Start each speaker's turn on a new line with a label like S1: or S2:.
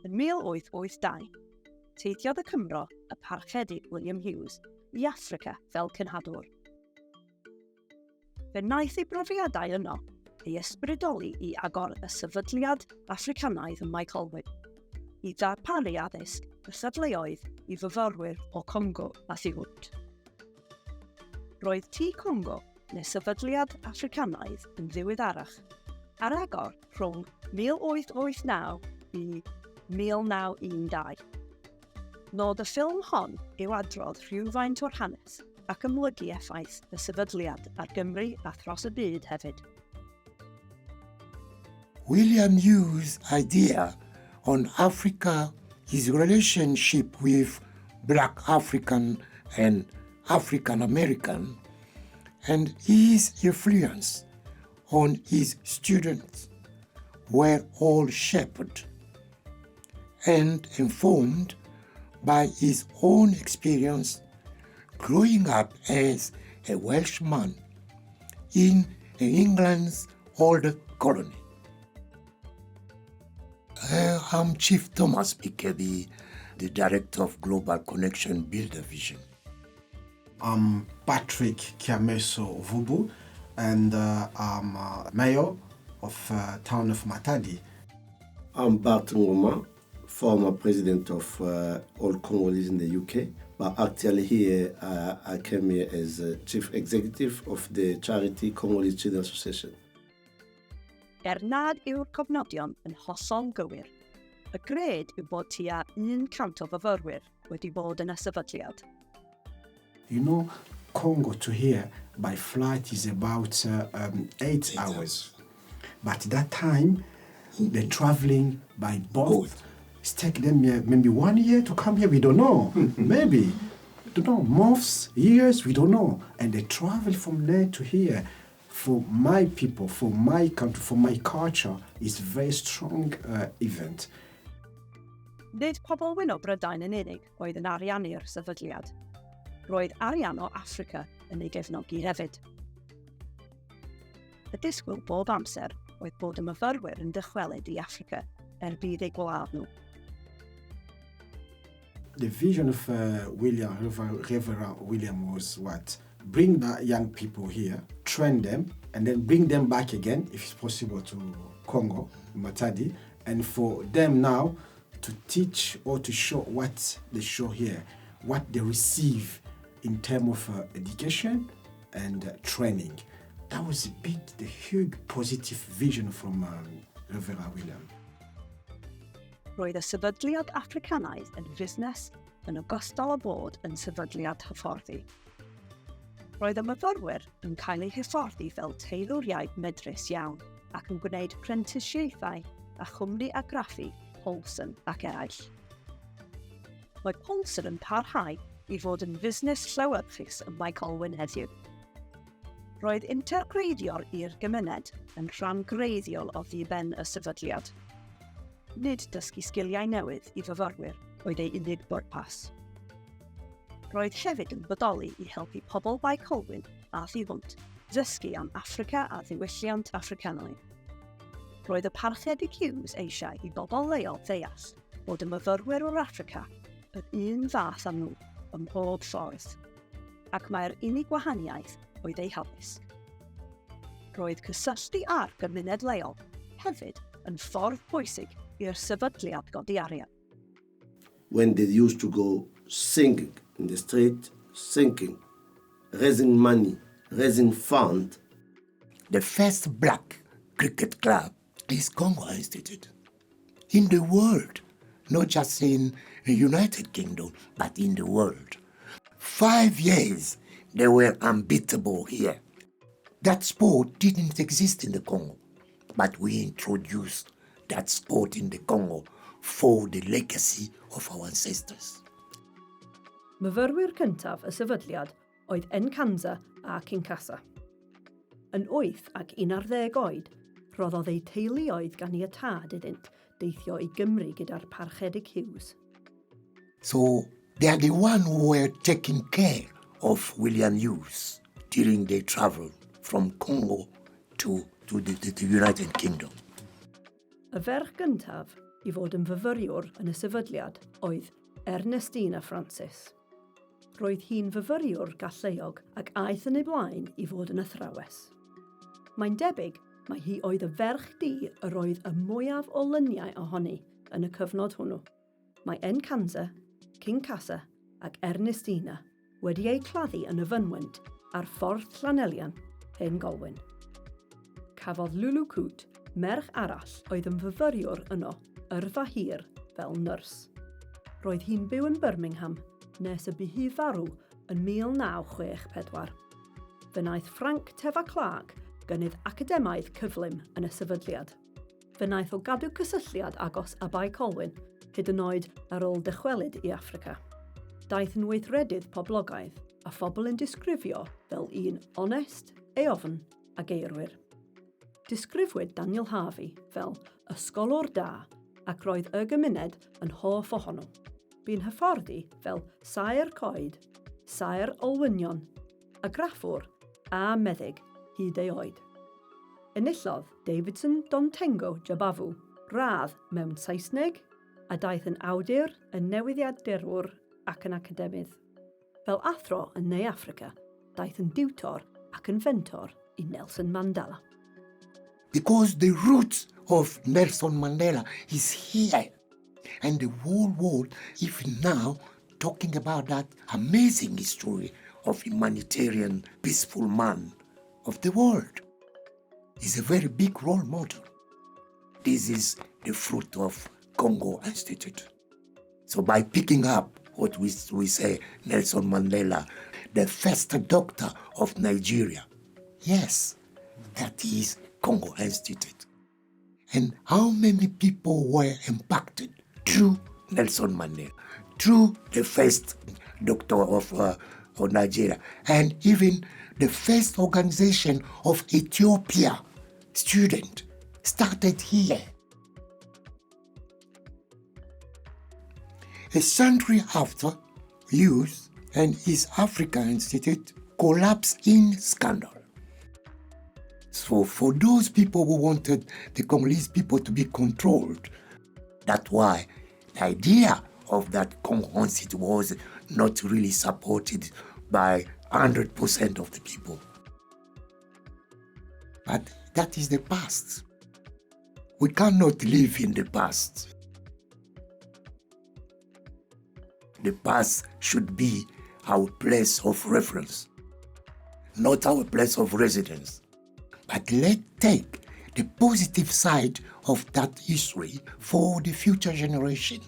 S1: Yn 1882, teithiodd y Cymro y parchedig William Hughes i Affrica fel cynhadwr. Fe wnaeth ei brofiadau yno ei ysbrydoli i agor y sefydliad Affricanaidd ym Maicholwyn, i ddarparu addysg y safleoedd i fyfyrwyr o Congo a Thiwnt. Roedd Tŷ Congo, neu sefydliad Affricanaidd, yn ddiweddarach, ar agor rhwng 1889 i 1912. Nod y ffilm hon i'w adrodd rhywfaint o'r hanes ac ymlygu effaith y sefydliad ar Gymru a thros y byd hefyd.
S2: William Hughes' idea on Africa, his relationship with Black African and African American, and his influence on his students were all shaped and informed by his own experience growing up as a Welshman in England's old colony. I'm Chief Thomas Pikebi, the Director of Global Connection Builder Vision.
S3: I'm Patrick Kiameso Vubu, and I'm Mayor of Town of Matadi.
S4: I'm Bart Ngoma, former President of All Congolese in the UK, but actually here I came here as Chief Executive of the charity Congolese Children Association.
S1: Nad yw'r cofnodion yn hollol gywir. Y gred yw bod tua 100 o fyfyrwyr wedi bod yn y sefydliad.
S3: You know, Congo to here by flight is about 8 hours. But that time, they're traveling by boat. It's taken them maybe 1 year to come here, we don't know. Maybe, don't know, months, years, we don't know. And they travel from there to here. For my people, for my country, for my culture, it's a very strong event.
S1: Nid pobl Wyn o Brydain yn unig oedd yn ariannu'r sefydliad. Roedd arian o Affrica yn ei gefnogi hefyd. Y disgwyl bob amser oedd bod y myfyrwyr yn dychwelyd i Affrica bydd eu gwlad nhw.
S3: The vision of Reverend William was what? Bring the young people here, train them, and then bring them back again, if it's possible, to Congo, Matadi, and for them now to teach or to show what they show here, what they receive in terms of education and training. That was the huge positive vision from Reverend William.
S1: Roedd y sefydliad Africanaidd yn fusnes yn ogystal â bod yn sefydliad hyfforddi. Roedd y myfyrwyr yn cael eu hyfforddi fel teilwriaid medrus iawn ac yn gwneud prentisiaethau a chwmni a graffu Paulson ac eraill. Mae Paulson yn parhau i fod yn fusnes llywyrchus ym Maicholwyn heddiw. Roedd intergreidiwr i'r gymuned yn rhan greiddiol o ddiben y sefydliad. Nid dysgu sgiliau newydd i fyfyrwyr oedd ei unig bwrpas. Roedd hefyd yn bodoli i helpu pobl Maicholwyn a Thiwnt ddysgu am Affrica a ddiwylliant Affricanaidd. Roedd y parchedig Hughes eisiau i bobl leol ddeall bod y myfyrwyr o'r Affrica yn un fath â nhw ym mhob ffordd, ac mae'r unig gwahaniaeth oedd ei haddysg. Roedd cysylltu â'r gymuned leol hefyd yn ffordd bwysig i'r sefydliad godi arian.
S4: When they used to go singing in the street, singing, raising money, raising funds.
S2: The first black cricket club is Congo Institute. In the world, not just in the United Kingdom, but in the world. 5 years, they were unbeatable here. That sport didn't exist in the Congo, but we introduced that sport in the Congo for the legacy of our ancestors.
S1: Myfyrwyr cyntaf y sefydliad oedd Nkanza a Kinkasa. Yn 8 ac 11 oed, rhoddodd ei teuluoedd gan i y tad iddynt deithio i Gymru gyda'r parchedig Hughes.
S2: So they are the one who were taking care of William Hughes during their travel from Congo to the United Kingdom.
S1: Y ferch gyntaf i fod yn fyfyriwr yn y sefydliad oedd Ernestina Francis. Roedd hi'n fyfyriwr galleog ac aeth yn ei blaen i fod yn athrawes. Mae'n debyg mai hi oedd y ferch du yr oedd y mwyaf o lyniau ohoni yn y cyfnod hwnnw. Mae Encanza, Cincasa ac Ernestina wedi ei claddu yn y fynwynt ar ffordd Llanelian, Hen Golwyn. Cafodd Lulu Coote, merch arall oedd yn fyfyriwr yno, yrfa hir fel nyrs. Roedd hi'n byw yn Birmingham nes y bu hi farw yn 1964. Fe wnaeth Frank Teva Clark gynnydd academaidd cyflym yn y sefydliad. Fe wnaeth o gadw cysylltiad agos a Bai Colwyn hyd yn oed ar ôl dychwelyd i Affrica. Daeth yn weithredydd poblogaidd a phobl yn disgrifio fel un onest, eofn a geirwyr. Disgrifwyd Daniel Harvey fel ysgolwr da ac roedd y gymuned yn hoff ohono. Bu'n hyfforddi fel saer coed, saer olwynion, a graffwr a meddyg hyd ei oed. Enillodd Davidson Dontengo Jabavu radd mewn Saesneg a daeth yn awdur, yn newyddiadurwr ac yn academydd. Fel athro yn Ne Affrica, daeth yn diwtor ac yn fentor i Nelson Mandela.
S2: Because the roots of Nelson Mandela is here. And the whole world, even now, talking about that amazing history of humanitarian, peaceful man of the world. He's a very big role model. This is the fruit of Congo Institute. So by picking up what we say, Nelson Mandela, the first doctor of Nigeria, yes, that is Congo Institute. And how many people were impacted through Nelson Mandela, through the first doctor of Nigeria, and even the first organization of Ethiopia student started here. A century after, Youth and East Africa Institute collapsed in scandal. So for those people who wanted the Congolese people to be controlled, that's why the idea of that Congo Institute was not really supported by 100% of the people. But that is the past. We cannot live in the past. The past should be our place of reference, not our place of residence. But let's take the positive side of that history for the future generation.